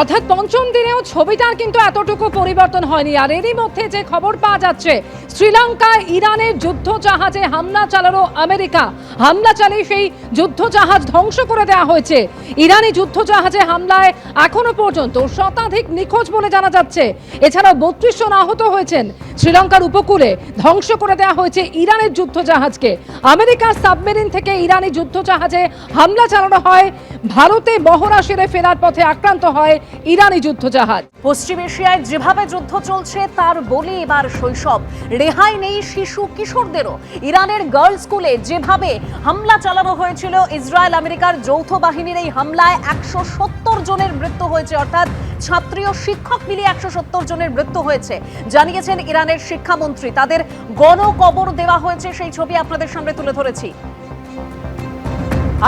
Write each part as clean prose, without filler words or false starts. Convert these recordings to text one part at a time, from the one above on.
অর্থাৎ পঞ্চম দিনেও ছবিটার কিন্তু এতটুকু পরিবর্তন হয়নি। আর এরই মধ্যে যে খবর পাওয়া যাচ্ছে, শ্রীলঙ্কায় ইরানের যুদ্ধ জাহাজে হামলা চালালো আমেরিকা। হামলা চালিয়ে সেই যুদ্ধ জাহাজ ধ্বংস করে দেওয়া হয়েছে। ইরানি যুদ্ধ জাহাজে হামলায় এখনো পর্যন্ত শতাধিক নিখোঁজ বলে জানা যাচ্ছে। এছাড়াও 32 জন আহত হয়েছেন। শ্রীলঙ্কার উপকূলে ধ্বংস করে দেওয়া হয়েছে ইরানের যুদ্ধ জাহাজকে। আমেরিকার সাবমেরিন থেকে ইরানি যুদ্ধ জাহাজে হামলা চালানো হয়। ভারতে মহড়া সেরে ফেরার পথে আক্রান্ত হয় ইরানি যুদ্ধ জাহাজ। পশ্চিম এশিয়ায় যেভাবে যুদ্ধ চলছে তার বলি এবার শৈশব। রেহাই নেই শিশু কিশোরদেরও। ইরানের গার্লস স্কুলে যেভাবে হামলা চালানো হয়েছিল ইসরায়েল আমেরিকার যৌথ বাহিনীর এই হামলায় 170 জনের মৃত্যু হয়েছে, অর্থাৎ ছাত্রী ও শিক্ষক মিলিয়ে 170 জনের মৃত্যু হয়েছে জানিয়েছেন ইরানের শিক্ষামন্ত্রী। তাদের গণকবর দেওয়া হয়েছে, সেই ছবি আপনাদের সামনে তুলে ধরেছি।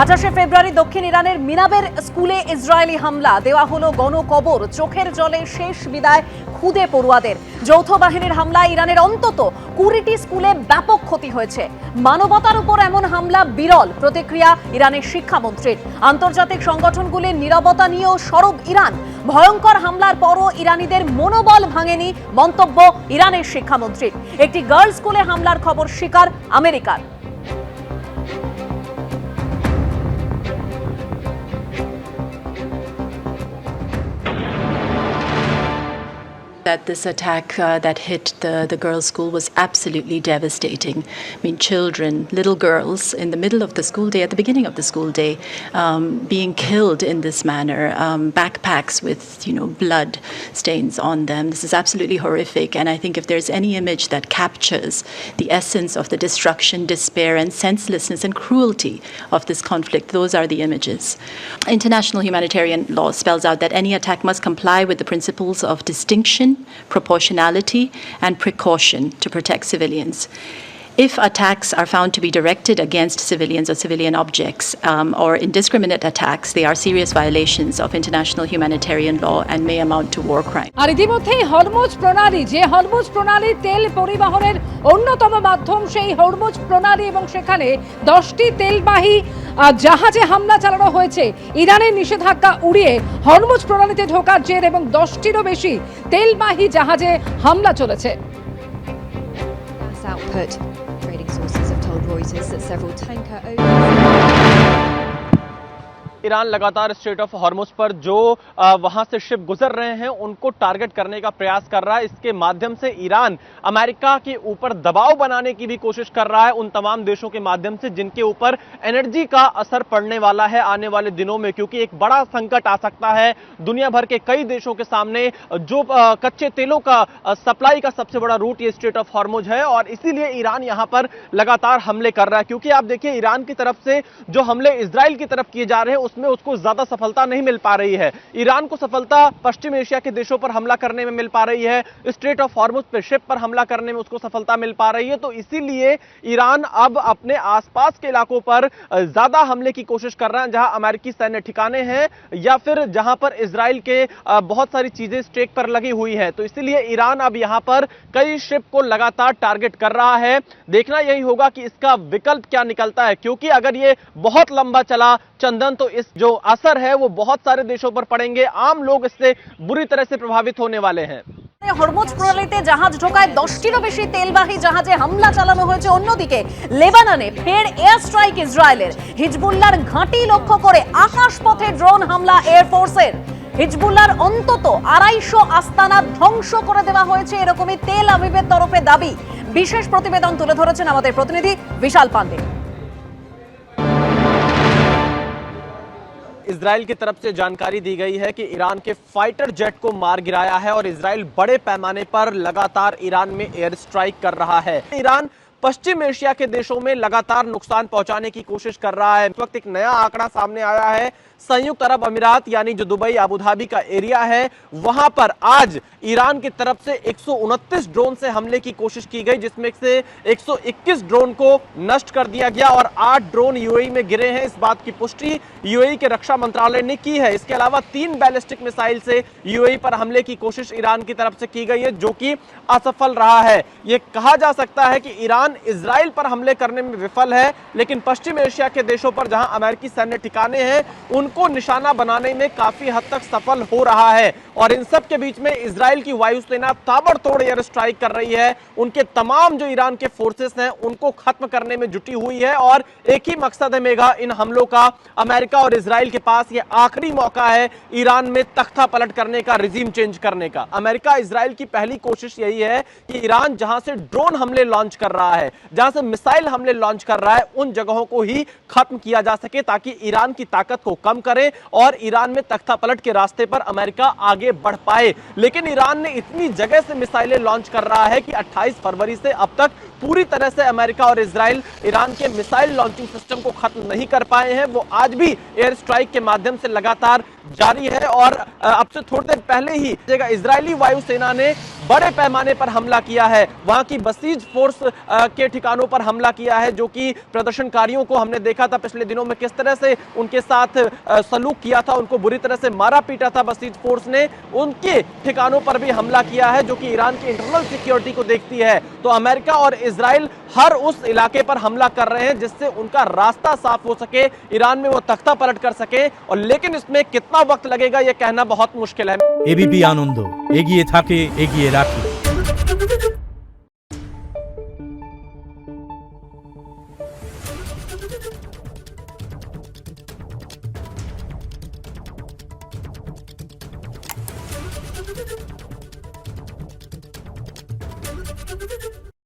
28 ফেব্রুয়ারি দক্ষিণ ইরানের মিনাবের স্কুলে ইসরায়েলি হামলা, দেওয়া হলো গণকবর। চোখের জলে শেষ বিদায় খুদে পড়ুয়াদের। যৌথ বাহিনীর হামলায় ইরানের অন্তত 20টি স্কুলে ব্যাপক ক্ষতি হয়েছে। মানবতার উপর এমন হামলা বিরল, প্রতিক্রিয়া ইরানের শিক্ষামন্ত্রীর। আন্তর্জাতিক সংগঠনগুলির নীরবতা নিয়েও সরব ইরান। ভয়ঙ্কর হামলার পরও ইরানিদের মনোবল ভাঙেনি, মন্তব্য ইরানের শিক্ষামন্ত্রীর। একটি গার্লস স্কুলে হামলার খবর স্বীকার আমেরিকার। That this attack that hit the girls' school was absolutely devastating. I mean, children, little girls, in the middle of the school day, at the beginning of the school day, being killed in this manner, backpacks with, blood stains on them. This is absolutely horrific. And I think if there's any image that captures the essence of the destruction, despair, and senselessness and cruelty of this conflict, those are the images. International humanitarian law spells out that any attack must comply with the principles of distinction, proportionality, and precaution to protect civilians. If attacks are found to be directed against civilians or civilian objects or indiscriminate attacks, they are serious violations of international humanitarian law and may amount to war crime. আর ইতিমধ্যেই Hormuz প্রণালী, যে Hormuz প্রণালী তেল পরিবহনের অন্যতম মাধ্যম, সেই Hormuz প্রণালী এবং সেখানে 10টি তেলবাহী জাহাজে হামলা চালানো হয়েছে। ইরানের নিষেধাজ্ঞা উড়িয়ে হরমুজ প্রণালীতে ঢোকার জের এবং 10টিরও বেশি তেলবাহী জাহাজে হামলা চলেছে। Output. Trading sources have told Reuters that several tanker Iran लगातार स्ट्रेट ऑफ हॉर्मुज पर जो वहां से शिप गुजर रहे हैं उनको टारगेट करने का प्रयास कर रहा है। इसके माध्यम से ईरान अमेरिका के ऊपर दबाव बनाने की भी कोशिश कर रहा है, उन तमाम देशों के माध्यम से जिनके ऊपर एनर्जी का असर पड़ने वाला है आने वाले दिनों में, क्योंकि एक बड़ा संकट आ सकता है दुनिया भर के कई देशों के सामने। जो कच्चे तेलों का सप्लाई का सबसे बड़ा रूट ये स्ट्रेट ऑफ हॉर्मुज है और इसीलिए ईरान यहां पर लगातार हमले कर रहा है। क्योंकि आप देखिए, ईरान की तरफ से जो हमले इजराइल की तरफ किए जा रहे हैं उसमें उसको ज्यादा सफलता नहीं मिल पा रही है। ईरान को सफलता पश्चिम एशिया के देशों पर हमला करने में मिल पा रही है, स्ट्रेट ऑफ हॉर्मुज पे शिप पर हमला करने में उसको सफलता मिल पा रही है। तो इसीलिए ईरान अब अपने आसपास के इलाकों पर ज्यादा हमले की कोशिश कर रहा है, जहां अमेरिकी सैन्य ठिकाने हैं या फिर जहां पर इजराइल के बहुत सारी चीजें स्टेक पर लगी हुई है। तो इसीलिए ईरान अब यहां पर कई शिप को लगातार टारगेट कर रहा है। देखना यही होगा कि इसका विकल्प क्या निकलता है, क्योंकि अगर ये बहुत लंबा चला चंदन तो इस जो असर है वो बहुत सारे देशों पर पड़ेंगे, आम लोग इससे बुरी तरह से प्रभावित होने वाले हैं। হরমুজ প্রণালীতে জাহাজ ঢোকায় 10টিরও বেশি তেলবাহী জাহাজে হামলা চালানো হয়েছে। অন্যদিকে লেবাননে ফের এয়ার স্ট্রাইক ইসরায়েলের। হিজবুল্লাহর ঘাঁটি লক্ষ্য করে আকাশপথে ড্রোন হামলা এয়ারফোর্সের। হিজবুল্লাহর অন্তত 250 আস্তানা ধ্বংস করে দেওয়া হয়েছে, এরকমই তেল আবিবের তরফে দাবি। বিশেষ প্রতিবেদন তুলে ধরেছেন আমাদের প্রতিনিধি বিশাল পান্ডে। इजराइल की तरफ से जानकारी दी गई है कि ईरान के फाइटर जेट को मार गिराया है और इजराइल बड़े पैमाने पर लगातार ईरान में एयर स्ट्राइक कर रहा है। ईरान पश्चिम एशिया के देशों में लगातार नुकसान पहुंचाने की कोशिश कर रहा है। इस वक्त एक नया आंकड़ा सामने आया है। संयुक्त अरब अमीरात यानी जो दुबई अबू धाबी का एरिया है, वहां पर आज ईरान की तरफ से 129 ड्रोन से हमले की कोशिश की गई, जिसमें से 121 ड्रोन को नष्ट कर दिया गया और 8 ड्रोन यूएई में गिरे हैं। इस बात की पुष्टि यूएई के रक्षा मंत्रालय ने की है। इसके अलावा 3 बैलिस्टिक मिसाइल से यूएई पर हमले की कोशिश ईरान की तरफ से की गई है, जो कि असफल रहा है। यह कहा जा सकता है कि ईरान इजराइल पर हमले करने में विफल है, लेकिन पश्चिम एशिया के देशों पर जहां अमेरिकी सैन्य ठिकाने हैं उनको निशाना बनाने में काफी हद तक सफल हो रहा है। और इन सब के बीच में इजराइल की वायुसेना ताबड़तोड़ एयर स्ट्राइक कर रही है। उनके तमाम जो ईरान के फोर्सेस हैं उनको खत्म करने में जुटी हुई है और एक ही मकसद है मेघा इन हमलों का। अमेरिका और इजराइल के पास ये आखिरी मौका है ईरान में तख्ता पलट करने का, रिजीम चेंज करने का। अमेरिका इजराइल की पहली कोशिश यही है कि ईरान जहां से ड्रोन हमले लॉन्च कर रहा है, जहां से मिसाइल हमले लॉन्च कर रहा है, उन जगहों को ही खत्म किया जा सके ताकि ईरान की ताकत को कम करे और ईरान में तख्ता पलट के रास्ते पर अमेरिका आगे बढ़ पाए। लेकिन ईरान ने इतनी जगह से मिसाइलें लॉन्च कर रहा है कि 28 फरवरी से अब तक पूरी तरह से अमेरिका और इजराइल ईरान के मिसाइल लॉन्चिंग सिस्टम को खत्म नहीं कर पाए हैं। वो आज भी एयर स्ट्राइक के माध्यम से लगातार जारी है और अब से थोड़ी देर पहले ही इजरायली वायुसेना ने बड़े पैमाने पर हमला किया है। वहां की बसीज फोर्स के ठिकानों पर हमला किया है, जो कि प्रदर्शनकारियों को हमने देखा था पिछले दिनों में किस तरह से उनके साथ सलूक किया था, उनको बुरी तरह से मारा पीटा था बसीज फोर्स ने। उनके ठिकानों पर भी हमला किया है, जो कि ईरान की इंटरनल सिक्योरिटी को देखती है। तो अमेरिका और इजराइल हर उस इलाके पर हमला कर रहे हैं जिससे उनका रास्ता साफ हो सके, ईरान में वो तख्ता पलट कर सके। और लेकिन इसमें कितना वक्त लगेगा यह कहना बहुत मुश्किल है। एबीपी आनंद एगिए थाके एगिए राखी।